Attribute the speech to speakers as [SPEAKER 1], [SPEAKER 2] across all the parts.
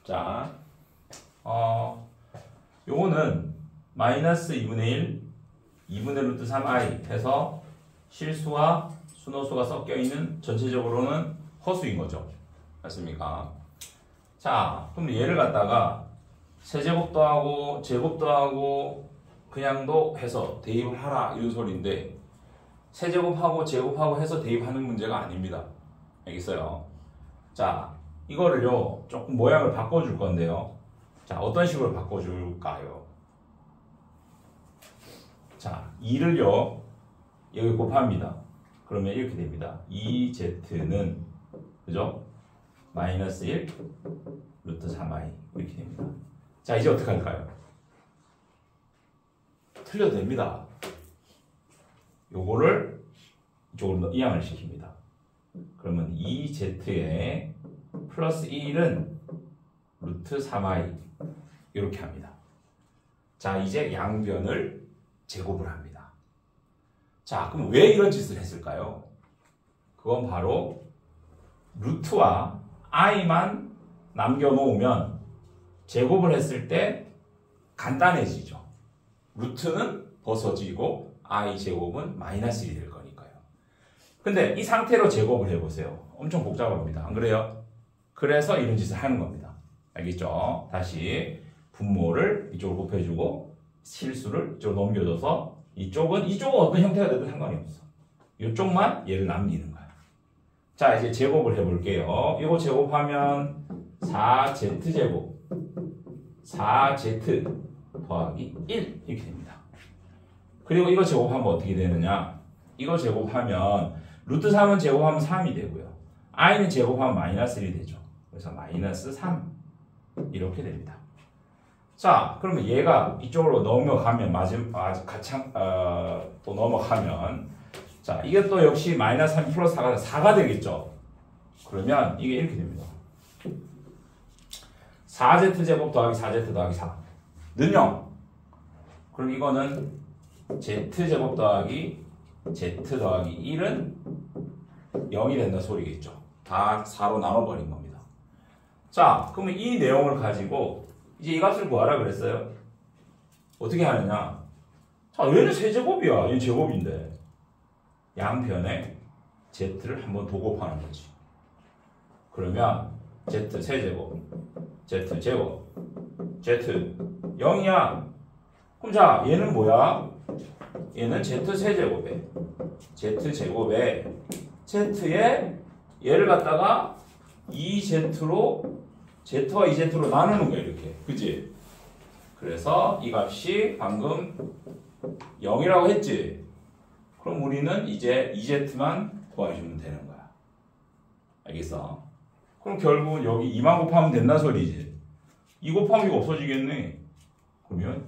[SPEAKER 1] 자, 요거는 마이너스 2분의 1, 2분의 루트 3i 해서 실수와 순호수가 섞여 있는 전체적으로는 허수인 거죠. 맞습니까? 자, 그럼 얘를 갖다가 세제곱도 하고 제곱도 하고 그냥도 해서 대입을 하라 이런 소리인데 세제곱하고 제곱하고 해서 대입하는 문제가 아닙니다. 알겠어요? 자, 이거를요 조금 모양을 바꿔줄 건데요. 자, 어떤 식으로 바꿔줄까요? 자, 2를요 여기 곱합니다. 그러면 이렇게 됩니다. 2z는 그죠? 마이너스 1 루트 3i 이렇게 됩니다. 자, 이제 어떻게 할까요? 틀려도 됩니다. 요거를 이쪽으로 이항을 시킵니다. 그러면 2z에 플러스 1은 루트 3i 이렇게 합니다. 자, 이제 양변을 제곱을 합니다. 자, 그럼 왜 이런 짓을 했을까요? 그건 바로 루트와 i만 남겨놓으면 제곱을 했을 때 간단해지죠. 루트는 벗어지고 i 제곱은 마이너스 1이 될 거니까요. 근데 이 상태로 제곱을 해보세요. 엄청 복잡합니다. 안 그래요? 그래서 이런 짓을 하는 겁니다. 알겠죠? 다시 분모를 이쪽으로 곱해주고 실수를 이쪽으로 넘겨줘서 이쪽은 어떤 형태가 되든 상관이 없어. 이쪽만 얘를 남기는 거야. 자, 이제 제곱을 해볼게요. 이거 제곱하면 4z제곱 4z 더하기 1 이렇게 됩니다. 그리고 이거 제곱하면 어떻게 되느냐? 이거 제곱하면 루트 3은 제곱하면 3이 되고요. i는 제곱하면 마이너스 1이 되죠. 그래서 마이너스 3 이렇게 됩니다. 자, 그러면 얘가 이쪽으로 넘어가면 또 넘어가면 자, 이게 또 역시 마이너스 3 플러스 4가 되겠죠. 그러면 이게 이렇게 됩니다. 4z제곱 더하기 4z 더하기 4는 0. 그럼 이거는 z제곱 더하기 z 더하기 1은 0이 된다 소리겠죠. 다 4로 나눠버린 겁니다. 자, 그러면 이 내용을 가지고 이제 이 값을 구하라 그랬어요. 어떻게 하느냐? 자, 얘는 세제곱이야. 얘는 제곱인데 양변에 z를 한번 도곱하는 거지. 그러면 z 세제곱 z 제곱 z 0이야. 그럼 자, 얘는 뭐야? 얘는 z 세제곱에 z 제곱에 z에 얘를 갖다가 2z로 z와 2z로 나누는 거야 이렇게. 그치? 그래서 이 값이 방금 0이라고 했지? 그럼 우리는 이제 2z만 구해주면 되는 거야. 알겠어? 그럼 결국은 여기 2만 곱하면 된다 소리지. 2 곱하면 이거 없어지겠네. 그러면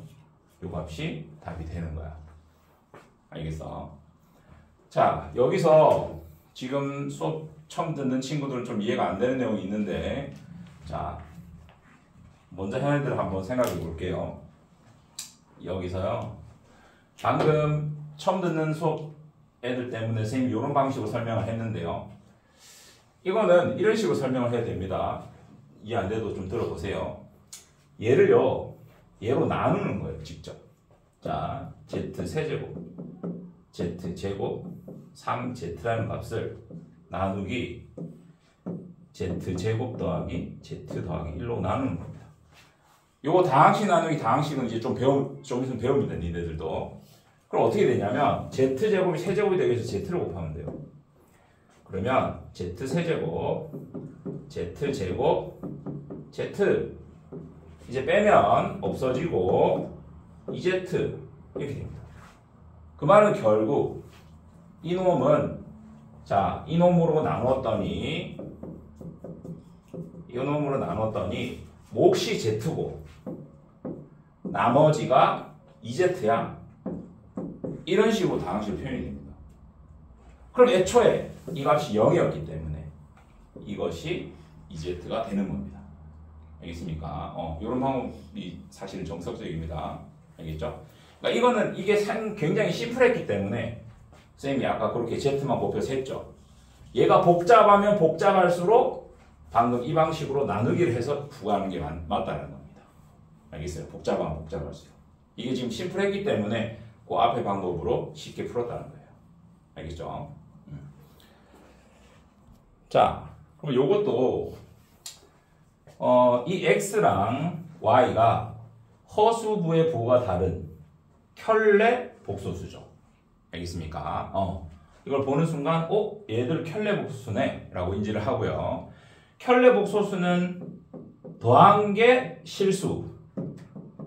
[SPEAKER 1] 이 값이 답이 되는 거야. 알겠어? 자, 여기서 지금 수업 처음 듣는 친구들은 좀 이해가 안 되는 내용이 있는데, 자, 먼저 얘네들 한번 생각해 볼게요. 여기서요, 방금 처음 듣는 수업 애들 때문에 선생님이 이런 방식으로 설명을 했는데요. 이거는 이런 식으로 설명을 해야 됩니다. 이해 안 돼도 좀 들어보세요. 얘를요, 얘로 나누는 거예요, 직접. 자, z 세제곱, z 제곱, 3z라는 값을 나누기 z 제곱 더하기 z 더하기 1로 나누는 겁니다. 요거 다항식 나누기 다항식은 이제 좀 있으면 배웁니다, 니네들도. 그럼 어떻게 되냐면 z 제곱이 세제곱이 되기 위해서 z를 곱하면 돼요. 그러면 z 세제곱, z 제곱, z 이제 빼면 없어지고 2z 이렇게 됩니다. 그 말은 결국 이놈은 자, 이놈으로 나눴더니 몫이 z고 나머지가 2z야. 이런 식으로 다항식으로 표현이 됩니다. 그럼 애초에 이 값이 0이었기 때문에 이것이 2z가 되는 겁니다. 알겠습니까? 이런 방법이 사실은 정석적입니다. 알겠죠? 그러니까 이게 굉장히 심플했기 때문에 선생님이 아까 그렇게 z만 곱해서 했죠. 얘가 복잡하면 복잡할수록 방금 이 방식으로 나누기를 해서 구하는 게 맞다는 겁니다. 알겠어요? 복잡하면 복잡할수록. 이게 지금 심플했기 때문에 그 앞에 방법으로 쉽게 풀었다는 거예요. 알겠죠? 자, 그럼 요것도 이 x랑 y가 허수부의 부호가 다른 켤레 복소수죠. 알겠습니까? 이걸 보는 순간 얘들 켤레 복소수네 라고 인지를 하고요. 켤레 복소수는 더한 게 실수,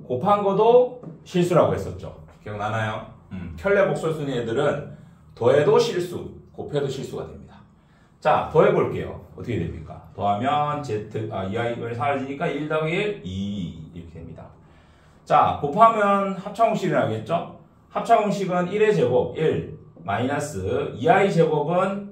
[SPEAKER 1] 곱한 것도 실수라고 했었죠. 기억나나요? 켤레 복소수는 얘들은 더해도 실수, 곱해도 실수가 됩니다. 자, 더해볼게요. 어떻게 됩니까? 더하면 이하가 사라지니까 1 더하기 1, 2 이렇게 됩니다. 자, 곱하면 합차공식이 나겠죠? 합차공식은 1의 제곱 1 마이너스 2i 제곱은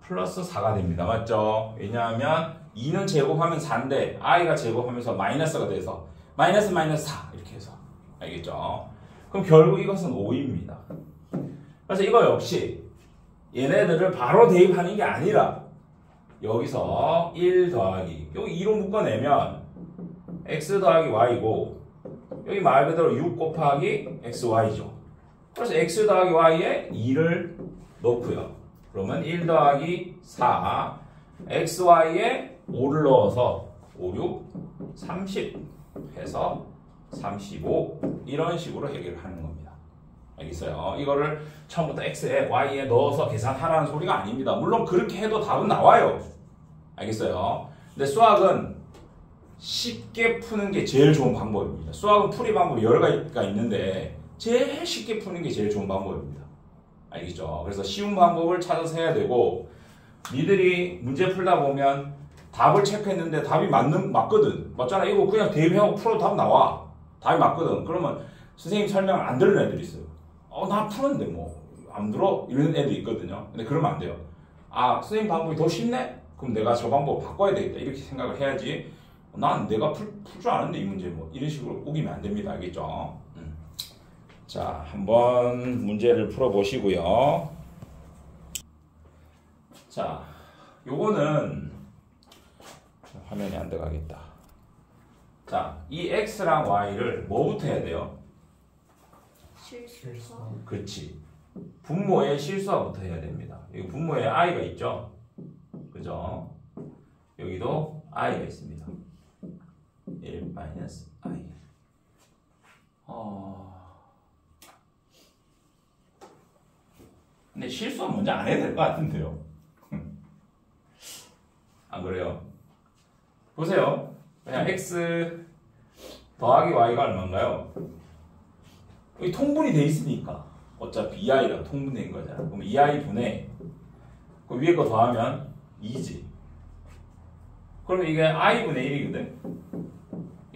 [SPEAKER 1] 플러스 4가 됩니다. 맞죠? 왜냐하면 2는 제곱하면 4인데 i가 제곱하면서 마이너스가 돼서 마이너스 4 이렇게 해서 알겠죠? 그럼 결국 이것은 5입니다. 그래서 이거 역시 얘네들을 바로 대입하는 게 아니라 여기서 1 더하기 여기 2로 묶어내면 x 더하기 y고 여기 말 그대로 6 곱하기 xy죠. 그래서 x 더하기 y에 2를 넣고요. 그러면 1 더하기 4 xy에 5를 넣어서 5, 6, 30 해서 35 이런 식으로 해결하는 겁니다. 알겠어요? 이거를 처음부터 x에 y에 넣어서 계산하라는 소리가 아닙니다. 물론 그렇게 해도 답은 나와요. 알겠어요? 근데 수학은 쉽게 푸는 게 제일 좋은 방법입니다. 수학은 풀이 방법이 여러 가지가 있는데 제일 쉽게 푸는 게 제일 좋은 방법입니다. 알겠죠? 그래서 쉬운 방법을 찾아서 해야 되고 니들이 문제 풀다 보면 답을 체크했는데 답이 맞거든. 맞잖아. 이거 그냥 대입하고 풀어도 답 나와. 답이 맞거든. 그러면 선생님 설명 안 들은 애들이 있어요. 나 푸는데 뭐 안 들어? 이런 애들이 있거든요. 근데 그러면 안 돼요. 선생님 방법이 더 쉽네? 그럼 내가 저 방법 바꿔야 되겠다. 이렇게 생각을 해야지. 난 내가 풀 줄 아는데 이 문제 뭐 이런 식으로 우기면 안 됩니다. 알겠죠? 자, 한번 문제를 풀어 보시고요. 자, 요거는 화면이 안 들어가겠다. 자, 이 x랑 y를 뭐부터 해야 돼요?
[SPEAKER 2] 실수.
[SPEAKER 1] 그렇지. 분모의 실수화부터 해야 됩니다. 여기 분모에 i가 있죠? 그죠? 여기도 i가 있습니다. 1 마이너스 i. 근데 실수는 먼저 안 해야 될 것 같은데요. 안 그래요? 보세요. 그냥 x 더하기 y가 얼마인가요? 여기 통분이 돼 있으니까 어차피 2i랑 통분된 거잖아. 그럼 2i 분의 그 위에 거 더하면 2지. 그러면 이게 i분의 1이거든.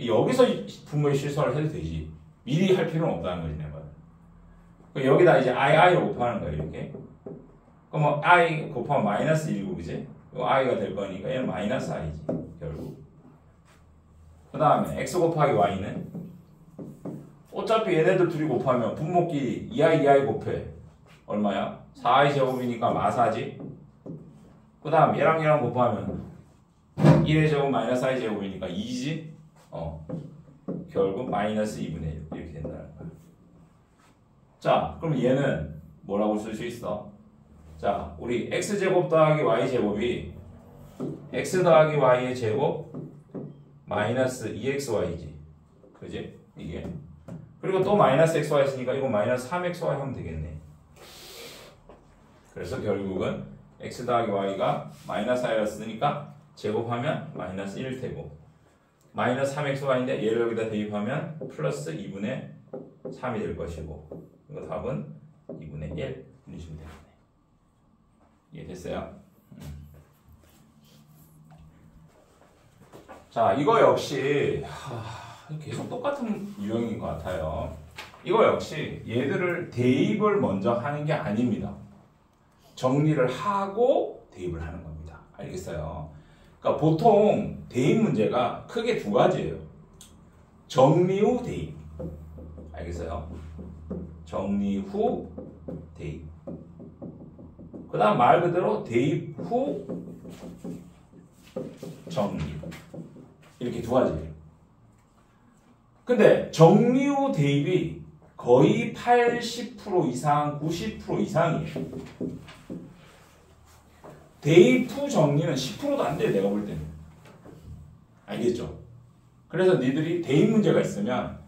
[SPEAKER 1] 여기서 분모의 실수를 해도 되지. 미리 할 필요는 없다는 거지, 내 말은. 여기다 이제 i로 곱하는 거야, 이렇게. 그럼 i 곱하면 마이너스 1이고, 그지? 이거 i가 될 거니까 얘는 마이너스 i지, 결국. 그 다음에 x 곱하기 y는 어차피 얘네들 둘이 곱하면 분모끼리 2i 곱해. 얼마야? 4i 제곱이니까 마사지. 그 다음 얘랑 얘랑 곱하면 1의 제곱 마이너스 i 제곱이니까 2지. 결국 마이너스 2분의 1 이렇게 된다는 거야. 자, 그럼 얘는 뭐라고 쓸 수 있어? 자, 우리 x제곱 더하기 y제곱이 x 더하기 y의 제곱 마이너스 2xy지. 그지? 이게. 그리고 또 마이너스 xy 있으니까 이거 마이너스 3xy 하면 되겠네. 그래서 결국은 x 더하기 y가 마이너스 i였으니까 제곱하면 마이너스 1 되고 마이너스 3xy인데 얘를 여기다 대입하면 플러스 2분의 3이 될 것이고 이거 답은 2분의 1 이러시면 되겠네. 이해됐어요? 자, 이거 역시 계속 똑같은 유형인 것 같아요. 이거 역시 얘들을 대입을 먼저 하는 게 아닙니다. 정리를 하고 대입을 하는 겁니다. 알겠어요? 그러니까 보통 대입 문제가 크게 두 가지예요. 정리 후 대입. 알겠어요? 정리 후 대입. 그 다음 말 그대로 대입 후 정리. 이렇게 두 가지. 근데 정리후 대입이 거의 80% 이상, 90% 이상이에요. 대입 후 정리는 10%도 안 돼, 내가 볼 때는. 알겠죠? 그래서 니들이 대입 문제가 있으면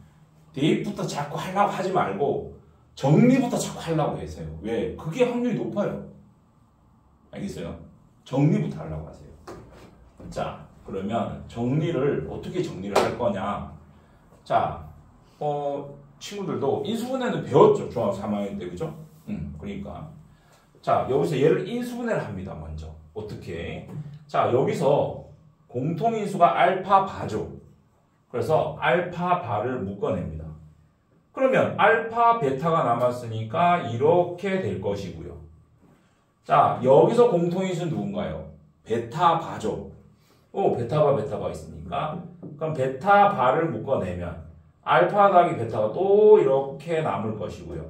[SPEAKER 1] 대입부터 자꾸 하려고 하지 말고 정리부터 자꾸 하려고 하세요. 왜? 그게 확률이 높아요. 알겠어요? 정리부터 하려고 하세요. 자, 그러면 정리를 어떻게 정리를 할 거냐? 자, 친구들도 인수분해는 배웠죠. 중학교 3학년 때, 그죠? 그러니까. 자, 여기서 얘를 인수분해를 합니다. 먼저. 어떻게? 자, 여기서 공통인수가 알파 바죠. 그래서 알파 바를 묶어냅니다. 그러면 알파 베타가 남았으니까 이렇게 될 것이고요. 자, 여기서 공통인수는 누군가요? 베타 바죠. 베타 바 있으니까. 그럼 베타 바를 묶어내면 알파 더하기 베타가 또 이렇게 남을 것이고요.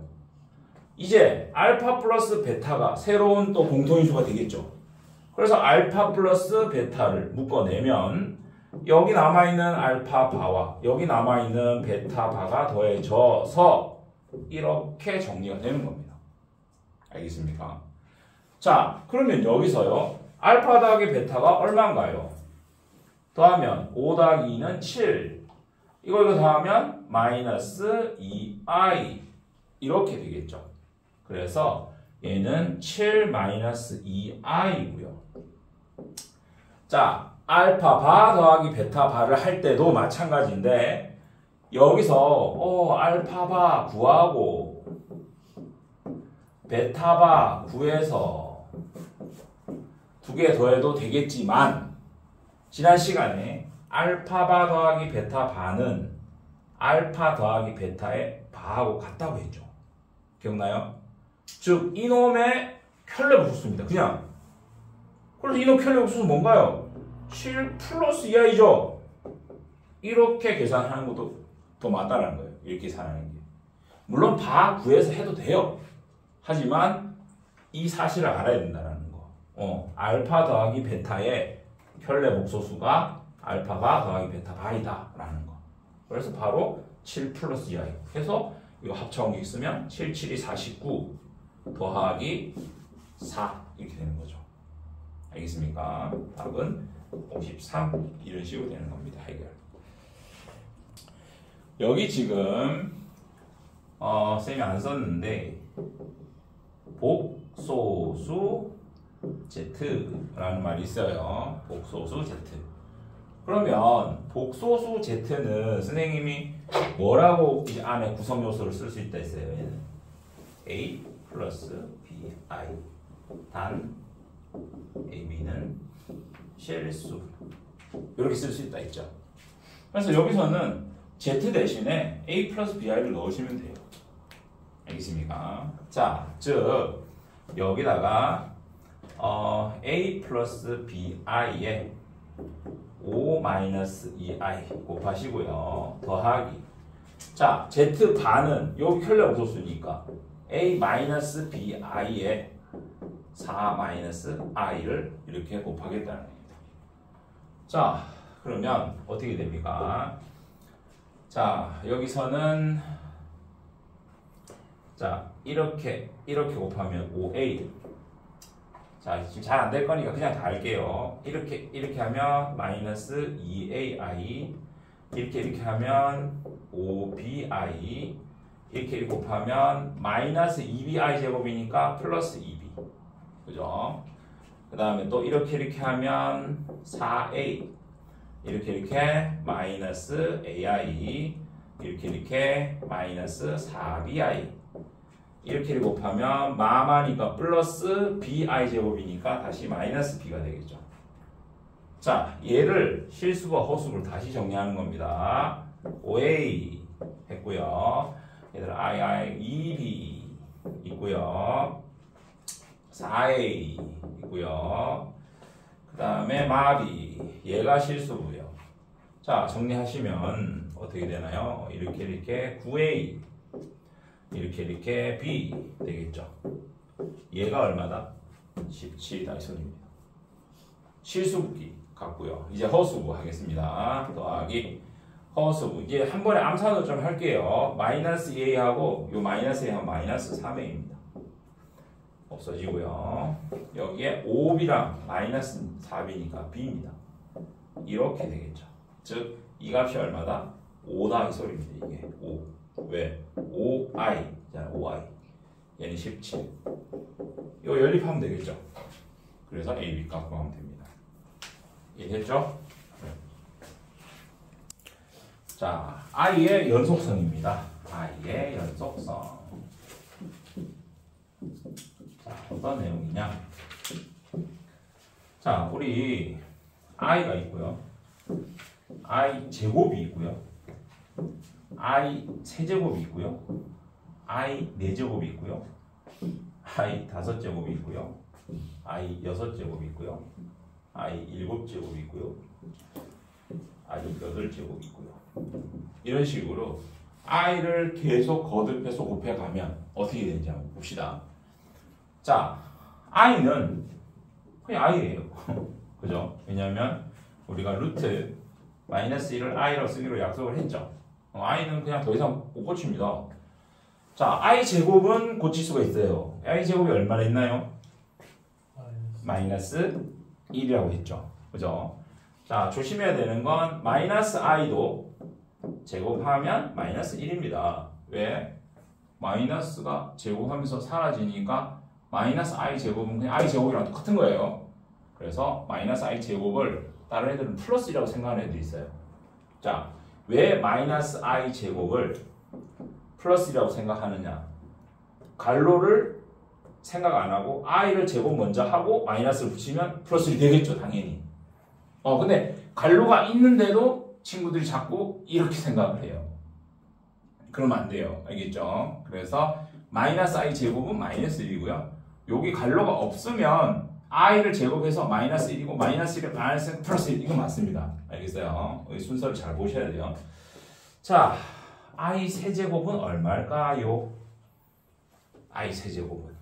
[SPEAKER 1] 이제 알파 플러스 베타가 새로운 또 공통인수가 되겠죠. 그래서 알파 플러스 베타를 묶어내면 여기 남아있는 알파 바와 여기 남아있는 베타 바가 더해져서 이렇게 정리가 되는 겁니다. 알겠습니까? 자, 그러면 여기서요. 알파 더하기 베타가 얼마인가요? 더하면 5 더하기 2는 7. 이거 더하면 마이너스 2i. 이렇게 되겠죠. 그래서 얘는 7 마이너스 2i고요. 자, 알파 바 더하기 베타 바를 할 때도 마찬가지인데 여기서 알파 바 구하고 베타 바 구해서 두 개 더해도 되겠지만 지난 시간에 알파 바 더하기 베타 바는 알파 더하기 베타의 바하고 같다고 했죠. 기억나요? 즉 이놈의 켤레 복수입니다. 그냥. 그래서 이놈 켤레 복수는 뭔가요? 7 플러스 2i죠. 이렇게 계산하는 것도 더 맞다는 거예요. 이렇게 계산하는 게. 물론 바 구해서 해도 돼요. 하지만 이 사실을 알아야 된다는 거. 알파 더하기 베타의 켤레 복소수가 알파 바 더하기 베타 바이다 라는 거. 그래서 바로 7 플러스 2i. 해서 이거 합쳐온 게 있으면 7, 7이 49 더하기 4 이렇게 되는 거죠. 알겠습니까? 답은 53 이런 식으로 되는 겁니다. 해결. 여기 지금 쌤이 안 썼는데 복소수 Z라는 말이 있어요. 복소수 Z. 그러면 복소수 Z는 선생님이 뭐라고 이 안에 구성 요소를 쓸 수 있다 했어요. 얘는 A 플러스 BI 단 AB는 실수 이렇게 쓸 수 있다 했죠. 그래서 여기서는 Z 대신에 A 플러스 BI를 넣으시면 돼요. 알겠습니까? 자, 즉 여기다가 A 플러스 BI에 5 마이너스 2i 곱하시고요. 더하기. 자, Z바는 여기 켤레 복소수니까 A 마이너스 BI에 4 마이너스 i를 이렇게 곱하겠다는 겁니다. 자, 그러면 어떻게 됩니까? 자, 여기서는 자, 이렇게 곱하면 5a. 자, 지금 잘 안 될 거니까 그냥 다 할게요. 이렇게 하면 마이너스 2ai. 이렇게 하면 5bi. 이렇게 곱하면 마이너스 2bi 제곱이니까 플러스 2b. 그죠? 그 다음에 또 이렇게 하면 4a. 이렇게 마이너스 ai. 이렇게 마이너스 4bi. 이렇게 곱하면 마마니까 플러스 bi 제곱이니까 다시 마이너스 b가 되겠죠. 자, 얘를 실수와 허수를 다시 정리하는 겁니다. 5a 했고요. 얘들아 II, 2b 있고요. 4a 있고요. 그 다음에 마비, 얘가 실수고요. 자, 정리하시면 어떻게 되나요? 이렇게 9a 이렇게 b 되겠죠. 얘가 얼마다? 17다 이 소리입니다. 실수기 같고요. 이제 허수부 하겠습니다. 더하기 허수부. 이제 한 번에 암산을 좀 할게요. 마이너스 2a하고 요 마이너스 a하고 마이너스 3a입니다. 없어지고요. 여기에 5b랑 마이너스 4b니까 b입니다. 이렇게 되겠죠. 즉 이 값이 얼마다? 5 더하기 소리입니다. 이게 5. 왜? 5i 잖아. 5i. 얘는 17. 이거 연립하면 되겠죠. 그래서 ab 값 구하면 됩니다. 이해됐죠? 자, i의 연속성입니다. i의 연속성. 자, 어떤 내용이냐? 자, 우리 i가 있고요. i 제곱이 있고요. i 세제곱이 있고요. i 4제곱이 있고요. i 5제곱이 있고요. i 6제곱이 있고요. i 7제곱이 있고요. i 8제곱이 있고요. 이런 식으로 i를 계속 거듭해서 곱해가면 어떻게 되는지 한번 봅시다. 자, i는 그냥 i예요. 그죠? 왜냐하면 우리가 루트 마이너스 1을 i로 쓰기로 약속을 했죠. i는 그냥 더 이상 못 고칩니다. 자, i 제곱은 고칠 수가 있어요. i 제곱이 얼마나 있나요? 마이너스 1이라고 했죠. 그죠? 자, 조심해야 되는 건 마이너스 i도 제곱하면 마이너스 1입니다. 왜? 마이너스가 제곱하면서 사라지니까 마이너스 i 제곱은 그냥 i 제곱이랑 똑같은 거예요. 그래서 마이너스 i 제곱을 다른 애들은 플러스 1이라고 생각하는 애들이 있어요. 자, 왜 마이너스 i 제곱을 플러스 1이라고 생각하느냐? 갈로를 생각 안 하고 i를 제곱 먼저 하고 마이너스를 붙이면 플러스 1이 되겠죠, 당연히. 근데 갈로가 있는데도 친구들이 자꾸 이렇게 생각을 해요. 그러면 안 돼요. 알겠죠? 그래서 마이너스 i 제곱은 마이너스 1이고요. 여기 갈로가 없으면 i를 제곱해서 마이너스 1이고 마이너스 1에 마이너스 플러스 1 이거 맞습니다. 알겠어요? 여기 순서를 잘 보셔야 돼요. 자, i 세제곱은 얼마일까요? i 세제곱은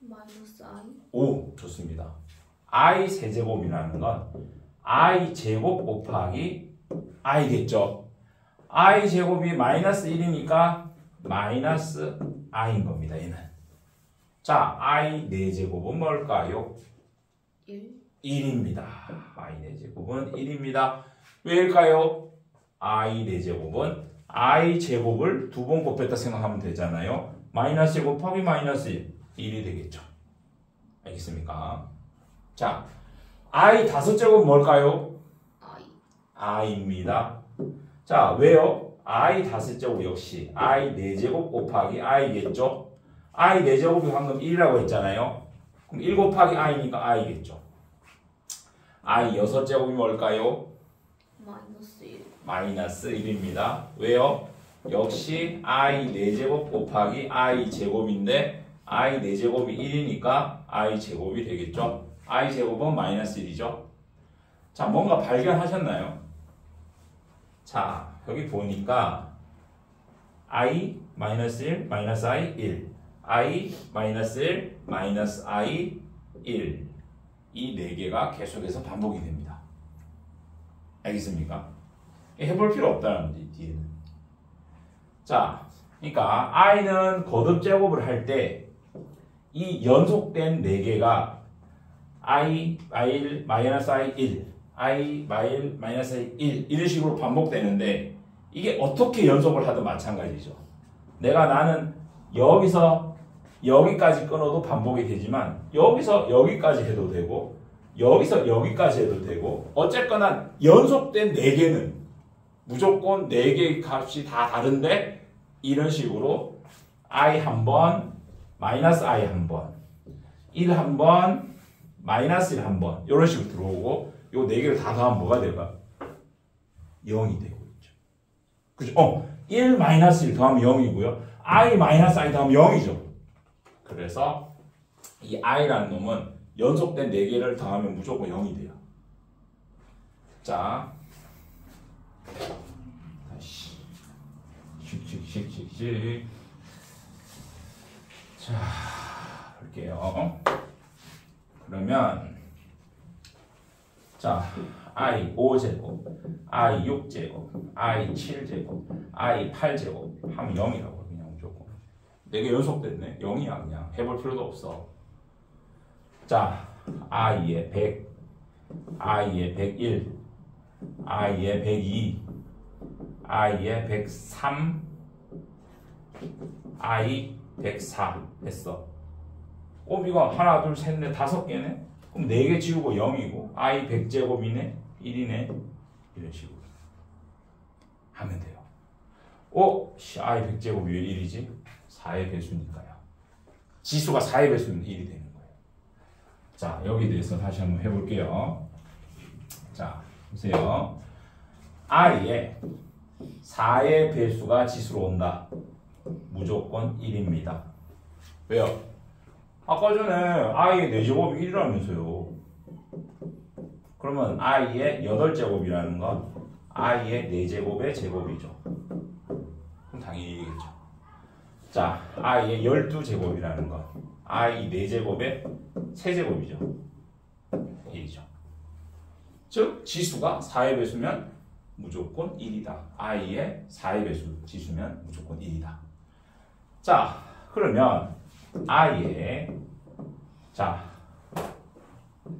[SPEAKER 2] 마이너스 i?
[SPEAKER 1] 오, 좋습니다. i 세제곱이라는 건 i 제곱 곱하기 i겠죠. i 제곱이 마이너스 1이니까 마이너스 i인 겁니다. 얘는. 자, i 4제곱은 뭘까요? 1입니다. i 4제곱은 1입니다. 왜일까요? i 4제곱은 i 제곱을 두 번 곱했다 생각하면 되잖아요. 마이너스 1 곱하기 마이너스 1이 되겠죠. 알겠습니까? 자, i 5제곱은 뭘까요? i입니다. 자, 왜요? i 5제곱 역시 i 4제곱 곱하기 i겠죠? i 4제곱이 방금 1이라고 했잖아요. 그럼 1 곱하기 i니까 i겠죠. i 6제곱이 뭘까요?
[SPEAKER 2] 마이너스 1.
[SPEAKER 1] 마이너스 1입니다. 왜요? 역시 i 4제곱 곱하기 i 제곱인데 i 4제곱이 1이니까 i 제곱이 되겠죠. i 제곱은 마이너스 1이죠. 자, 뭔가 발견하셨나요? 자, 여기 보니까 i 마이너스 1 마이너스 i 1 i 마이너스 1 마이너스 i 1 이 4개가 계속해서 반복이 됩니다. 알겠습니까? 해볼 필요 없다는 거지, 뒤에는. 자, 그러니까 i는 거듭 제곱을 할 때 이 연속된 4개가 i, i1, 마이너스 i1, i, 마이너스 i1 이런 식으로 반복되는데 이게 어떻게 연속을 하든 마찬가지죠. 나는 여기서 여기까지 끊어도 반복이 되지만 여기서 여기까지 해도 되고 여기서 여기까지 해도 되고 어쨌거나 연속된 4개는 무조건 4개의 값이 다 다른데 이런 식으로 i 한 번, 마이너스 i 한 번, 1 한 번, 마이너스 1 한 번 이런 식으로 들어오고 요 4개를 다 더하면 뭐가 될까? 0이 되고 있죠. 그죠? 1 마이너스 1 더하면 0이고요. i 마이너스 i 더하면 0이죠. 그래서 이 i라는 놈은 연속된 4개를 더하면 무조건 0이 돼요. 자, 다시 씩씩씩씩씩 자, 볼게요. 그러면 자, I 5제곱, I 6제곱, I 7제곱, I 8제곱 하면 0이라고 그냥 무조건. 4개 연속됐네. 0이야 그냥. 해볼 필요도 없어. 자, I에 100, I에 101, I에 102, I에 103, I 104 했어. 이거 하나, 둘, 셋, 넷, 5개네? 그럼 4개 지우고 0이고 I 100제곱이네? 1이네? 이런 식으로 하면 돼요. I 100제곱이 왜 1이지? 4의 배수니까요. 지수가 4의 배수면 1이 되는 거예요. 자, 여기에 대해서 다시 한번 해볼게요. 자, 보세요. I에 4의 배수가 지수로 온다. 무조건 1입니다. 왜요? 아까 전에 I의 4제곱이 1이라면서요. 그러면 I의 8제곱이라는 건 I의 4제곱의 제곱이죠. 그럼 당연히 1이겠죠. 자, I의 12제곱이라는 건 I 4제곱의 세제곱이죠. 1이죠. 즉, 지수가 4의 배수면 무조건 1이다. I의 4의 배수 지수면 무조건 1이다. 자, 그러면 I의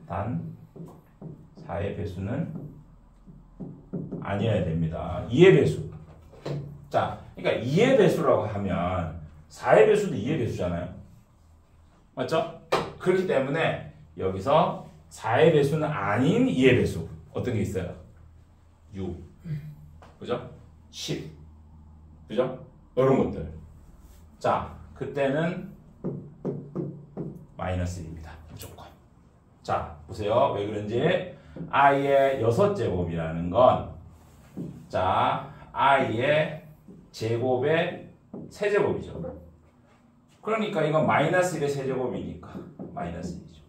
[SPEAKER 1] 단 4의 배수는 아니어야 됩니다. 2의 배수. 자, 그러니까 2의 배수라고 하면 4의 배수도 2의 배수잖아요. 맞죠? 그렇기 때문에 여기서 4의 배수는 아닌 2의 배수. 어떤 게 있어요? 6. 그죠? 10. 그죠? 이런 것들. 자, 그때는 마이너스 1입니다. 무조건. 자, 보세요. 왜 그런지. I의 6제곱이라는 건, 자, I의 제곱의 세제곱이죠. 그러니까 이건 마이너스 1의 세제곱이니까 마이너스 1이죠.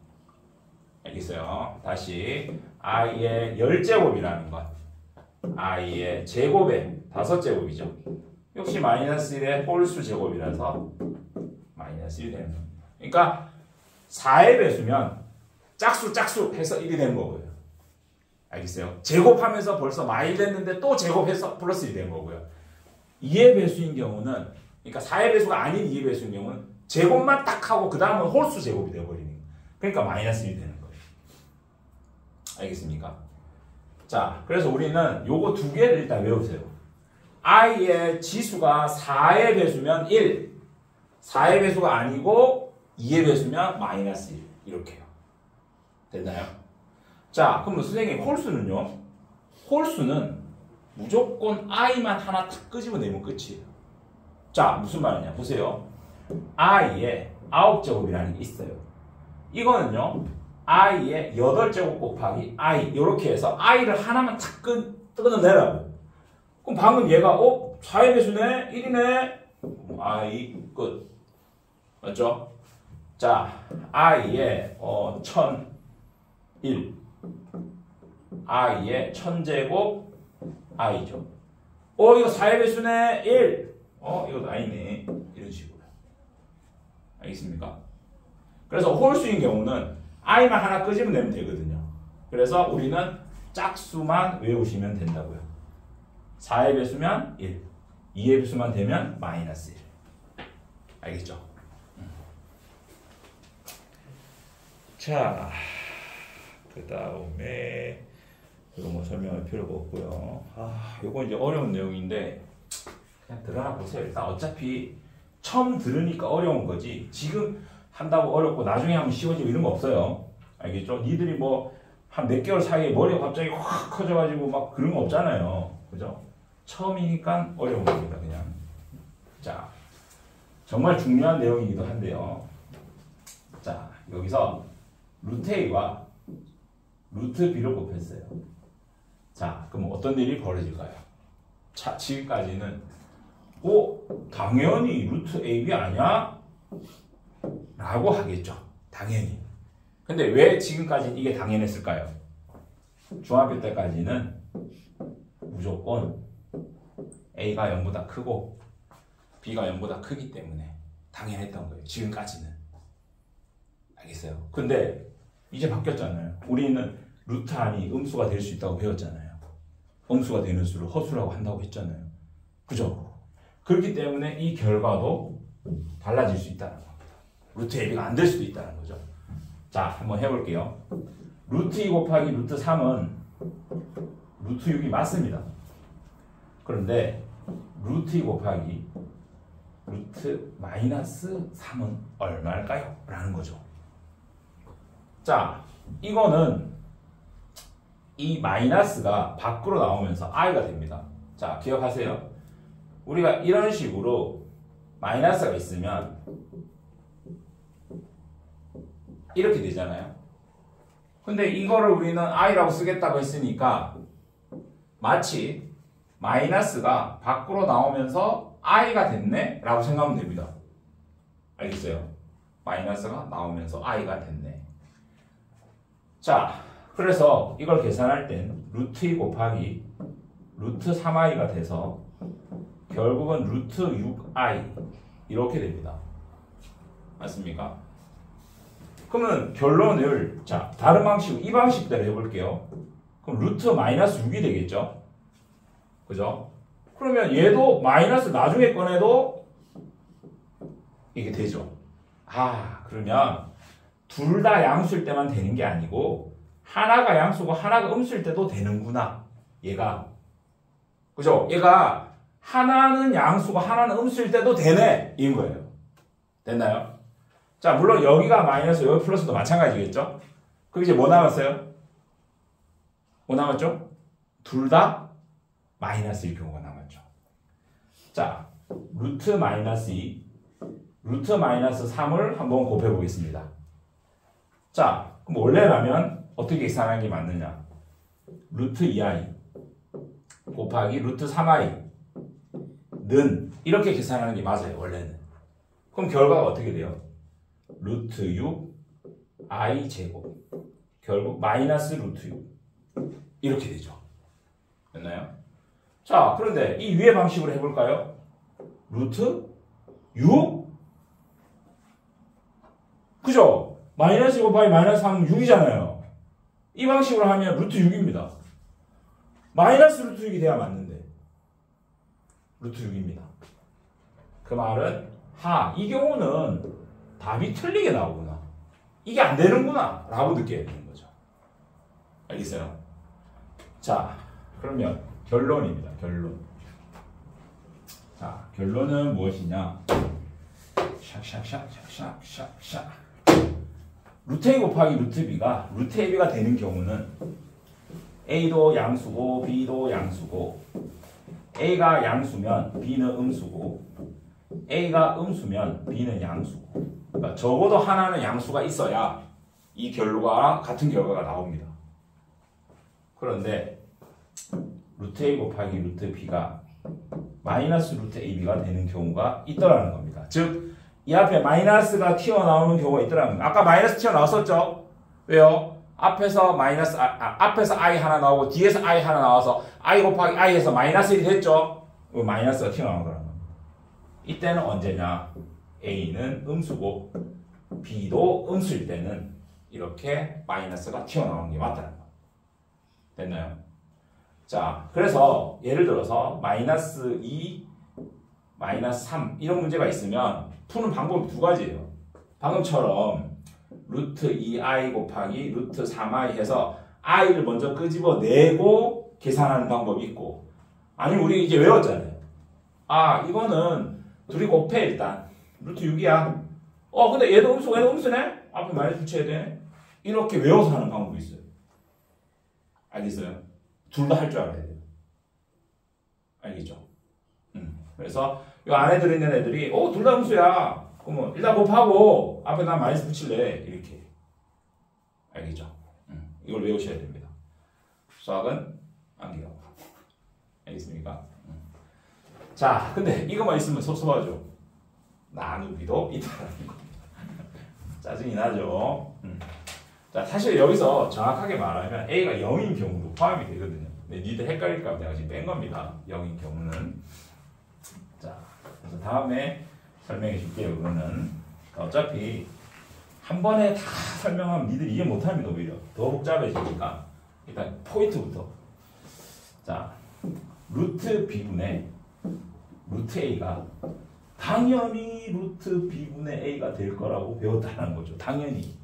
[SPEAKER 1] 알겠어요? 다시. I의 10제곱이라는 건 I의 제곱의 5제곱이죠. 역시 마이너스 1의 홀수 제곱이라서 마이너스 1이 되는 겁니다. 그러니까 4의 배수면 짝수 해서 1이 되는 거고요. 알겠어요? 제곱하면서 벌써 마이 됐는데 또 제곱해서 플러스 1이 된 거고요. 2의 배수인 경우는, 그러니까 4의 배수가 아닌 2의 배수인 경우는 제곱만 딱 하고 그 다음은 홀수 제곱이 되어버리는 거예요. 그러니까 마이너스 1이 되는 거예요. 알겠습니까? 자, 그래서 우리는 요거 두 개를 일단 외우세요. I의 지수가 4의 배수면 1, 4의 배수가 아니고 2의 배수면 마이너스 1 이렇게요. 됐나요? 자, 그럼 선생님 홀수는요? 홀수는 무조건 I만 하나 탁 끄집어내면 끝이에요. 자, 무슨 말이냐? 보세요. I의 9제곱이라는 게 있어요. 이거는요, I의 8제곱 곱하기 I 이렇게 해서 I를 하나만 탁 끊어내라고. 그럼 방금 얘가 4의 배수네? 1이네? I 끝. 맞죠? 자, I의 1001 I의 1000제곱 I죠. 이거 4의 배수네? 1 이것도 아니네. 이런 식으로. 알겠습니까? 그래서 홀수인 경우는 I만 하나 끄집어내면 되거든요. 그래서 우리는 짝수만 외우시면 된다고요. 4의 배수면 1, 2의 배수만 되면 마이너스 1. 알겠죠? 자, 그 다음에 이거 뭐 설명할 필요가 없고요. 이거 이제 어려운 내용인데 그냥 들어나 보세요. 일단 어차피 처음 들으니까 어려운 거지 지금 한다고 어렵고 나중에 하면 쉬워지고 이런 거 없어요. 알겠죠? 니들이 뭐 한 몇 개월 사이에 머리가 갑자기 확 커져가지고 막 그런 거 없잖아요. 그죠? 처음이니까 어려운 겁니다. 그냥. 자, 정말 중요한 내용이기도 한데요. 자, 여기서 루트 A와 루트 B를 곱했어요. 자, 그럼 어떤 일이 벌어질까요? 자, 지금까지는 당연히 루트 AB 아니야? 라고 하겠죠. 당연히. 근데 왜 지금까지는 이게 당연했을까요? 중학교 때까지는 무조건 A가 0보다 크고 B가 0보다 크기 때문에 당연했던 거예요. 지금까지는. 알겠어요? 근데 이제 바뀌었잖아요. 우리는 루트 안이 음수가 될 수 있다고 배웠잖아요. 음수가 되는 수를 허수라고 한다고 했잖아요. 그죠? 그렇기 때문에 이 결과도 달라질 수 있다는 겁니다. 루트 AB가 안 될 수도 있다는 거죠. 자, 한번 해볼게요. 루트 2 곱하기 루트 3은 루트 6이 맞습니다. 그런데 루트 2 곱하기 루트 마이너스 3은 얼마일까요? 라는 거죠. 자, 이거는 이 마이너스가 밖으로 나오면서 i가 됩니다. 자, 기억하세요. 우리가 이런 식으로 마이너스가 있으면 이렇게 되잖아요. 근데 이거를 우리는 i라고 쓰겠다고 했으니까 마치 마이너스가 밖으로 나오면서 i가 됐네 라고 생각하면 됩니다. 알겠어요? 마이너스가 나오면서 i가 됐네. 자, 그래서 이걸 계산할 땐 루트 2 곱하기 루트 3i가 돼서 결국은 루트 6i 이렇게 됩니다. 맞습니까? 그러면 결론을 자 다른 방식, 이 방식대로 해볼게요. 그럼 루트 마이너스 6이 되겠죠? 그죠? 그러면 얘도 마이너스 나중에 꺼내도 이게 되죠. 아, 그러면 둘 다 양수일 때만 되는 게 아니고 하나가 양수고 하나가 음수일 때도 되는구나. 얘가. 그죠? 얘가 하나는 양수고 하나는 음수일 때도 되네. 이인 거예요. 됐나요? 자, 물론 여기가 마이너스, 여기 플러스도 마찬가지겠죠? 그럼 이제 뭐 남았어요? 뭐 남았죠? 둘 다 마이너스일 경우가 남았죠. 자, 루트 마이너스 2, 루트 마이너스 3을 한번 곱해 보겠습니다. 자, 그럼 원래라면 어떻게 계산하는 게 맞느냐? 루트 2i 곱하기 루트 3i는 이렇게 계산하는 게 맞아요, 원래는. 그럼 결과가 어떻게 돼요? 루트 6i 제곱 결국 마이너스 루트 6 이렇게 되죠. 됐나요? 자, 그런데 이 위의 방식으로 해볼까요? 루트 6? 그죠? 마이너스 곱하기 마이너스 3은 6이잖아요. 이 방식으로 하면 루트 6입니다. 마이너스 루트 6이 돼야 맞는데 루트 6입니다. 그 말은 이 경우는 답이 틀리게 나오구나. 이게 안 되는구나 라고 느껴야 되는 거죠. 알겠어요? 자, 그러면 결론입니다. 결론. 자, 결론은 무엇이냐? 샥샥샥샥샥샥 루트 A 곱하기 루트 B가 루트 AB가 되는 경우는 A도 양수고 B도 양수고 A가 양수면 B는 음수고 A가 음수면 B는 양수고 그러니까 적어도 하나는 양수가 있어야 이 결과가 같은 결과가 나옵니다. 그런데 루트 A 곱하기 루트 B가 마이너스 루트 AB가 되는 경우가 있더라는 겁니다. 즉 이 앞에 마이너스가 튀어나오는 경우가 있더라는 겁니다. 아까 마이너스 튀어나왔었죠? 왜요? 앞에서 마이너스 앞에서 I 하나 나오고 뒤에서 I 하나 나와서 I 곱하기 I에서 마이너스 1이 됐죠? 마이너스가 튀어나오더라는 겁니다. 이때는 언제냐? A는 음수고 B도 음수일 때는 이렇게 마이너스가 튀어나오는 게 맞다는 거. 됐나요? 자, 그래서 예를 들어서 마이너스 2, 마이너스 3 이런 문제가 있으면 푸는 방법이 두 가지예요. 방금처럼 루트 2i 곱하기 루트 3i 해서 i를 먼저 끄집어내고 계산하는 방법이 있고 아니면 우리 이제 외웠잖아요. 이거는 둘이 곱해 일단. 루트 6이야. 근데 얘도 음수고 얘도 음수네? 앞에 마이너스 붙여야 되네? 이렇게 외워서 하는 방법이 있어요. 알겠어요? 둘 다 할 줄 알아야 돼요. 알겠죠? 그래서 이 안에 들어있는 애들이 둘 다 음수야. 그러면 일단 곱하고 앞에 난 마이너스 붙일래. 이렇게. 알겠죠? 이걸 외우셔야 됩니다. 수학은 암기하고. 알겠습니까? 자, 근데 이거만 있으면 섭섭하죠? 나누기도 있다는 거. 짜증이 나죠? 자, 사실 여기서 정확하게 말하면 A가 0인 경우도 포함이 되거든요. 근데 니들 헷갈릴까 봐 내가 지금 뺀 겁니다. 0인 경우는. 자, 그래서 다음에 설명해 줄게요. 그거는 어차피 한 번에 다 설명하면 니들 이해 못합니다. 오히려 더 복잡해지니까 일단 포인트부터. 자, 루트 b분의 루트 a가 당연히 루트 b분의 a가 될 거라고 배웠다는 거죠. 당연히.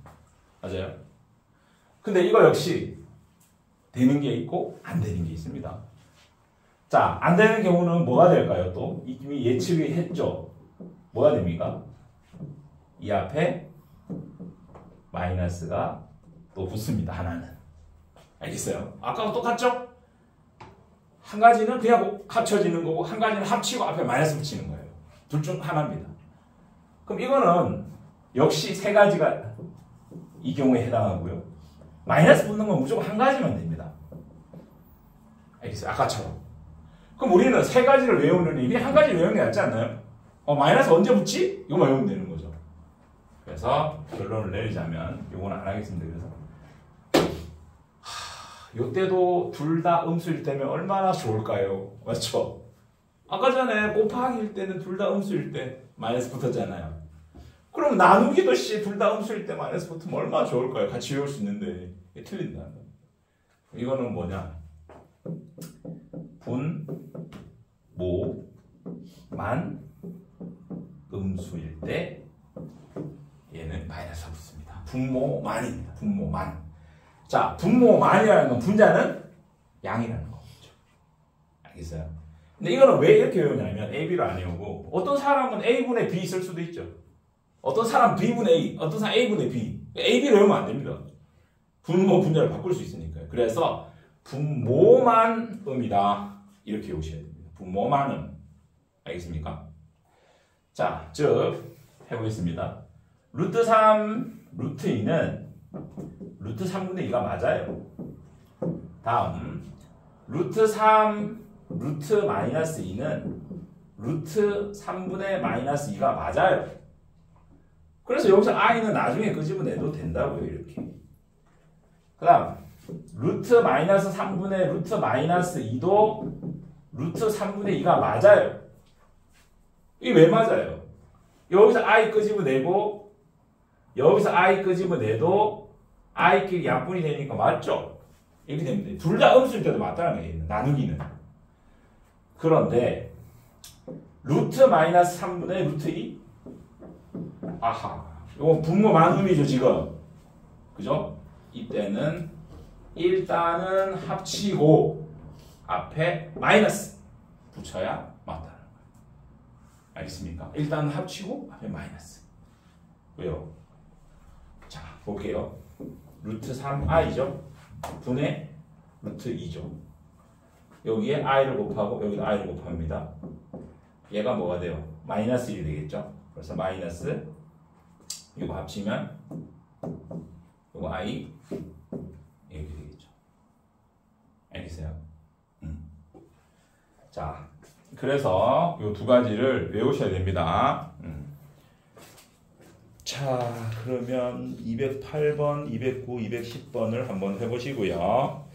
[SPEAKER 1] 맞아요? 근데 이거 역시 되는 게 있고 안 되는 게 있습니다. 자, 안 되는 경우는 뭐가 될까요? 또 이미 예측이 했죠. 뭐가 됩니까? 이 앞에 마이너스가 또 붙습니다. 하나는. 알겠어요? 아까와 똑같죠? 한 가지는 그냥 합쳐지는 거고 한 가지는 합치고 앞에 마이너스 붙이는 거예요. 둘 중 하나입니다. 그럼 이거는 역시 세 가지가 이 경우에 해당하고요. 마이너스 붙는 건 무조건 한 가지만 됩니다. 알겠어요? 아까처럼. 그럼 우리는 세 가지를 외우는 일이 한 가지 외우는 게 낫지 않나요? 마이너스 언제 붙지? 이거만 외우면 되는 거죠. 그래서 결론을 내리자면 이건 안 하겠습니다. 그래서 이때도 둘 다 음수일 때면 얼마나 좋을까요? 맞죠? 아까 전에 곱하기일 때는 둘 다 음수일 때 마이너스 붙었잖아요. 그럼 나누기도 둘 다 음수일 때 마이너스 붙으면 얼마나 좋을까요? 같이 외울 수 있는데 이게 틀린다. 이거는 뭐냐? 분모만 음수일 때 얘는 마이너스가 붙습니다. 분모만입니다. 분모만. 자, 분모만이라는 건 분자는 양이라는 거죠. 알겠어요? 근데 이거는 왜 이렇게 외우냐면 AB를 안 외우고 어떤 사람은 A분의 B 쓸 수도 있죠. 어떤 사람은 B분의 A, 어떤 사람은 A분의 B. AB를 외우면 안 됩니다. 분모, 분자를 바꿀 수 있으니까요. 그래서 분모만 음이다. 이렇게 외우셔야 됩니다. 분모만 음. 알겠습니까? 자, 즉 해보겠습니다. 루트 3, 루트 2는 루트 3분의 2가 맞아요. 다음 루트 3, 루트 마이너스 2는 루트 3분의 마이너스 2가 맞아요. 그래서 여기서 i는 나중에 끄집어내도 된다고요. 이렇게. 그 다음 루트 마이너스 3분의 루트 마이너스 2도 루트 3분의 2가 맞아요. 이게 왜 맞아요? 여기서 i 끄집어내고 여기서 i 끄집어내도 i끼리 약분이 되니까 맞죠? 이렇게 됩니다. 둘 다 음수일 때도 맞다는 거예요. 나누기는. 그런데 루트 마이너스 3분의 루트 2? 아하. 이건 분모만 음이죠 지금. 그죠? 이때는 일단은 합치고 앞에 마이너스 붙여야 맞다는 거예요. 알겠습니까? 일단 합치고 앞에 마이너스. 왜요? 자, 볼게요. 루트 3i죠? 분의 루트 2죠. 여기에 i를 곱하고 여기도 i를 곱합니다. 얘가 뭐가 돼요? 마이너스 1이 되겠죠? 그래서 마이너스 이거 합치면 이거 i 이렇게 되겠죠. 알겠어요? 자, 그래서 이 두 가지를 외우셔야 됩니다. 자, 그러면 208번, 209, 210번을 한번 해보시고요.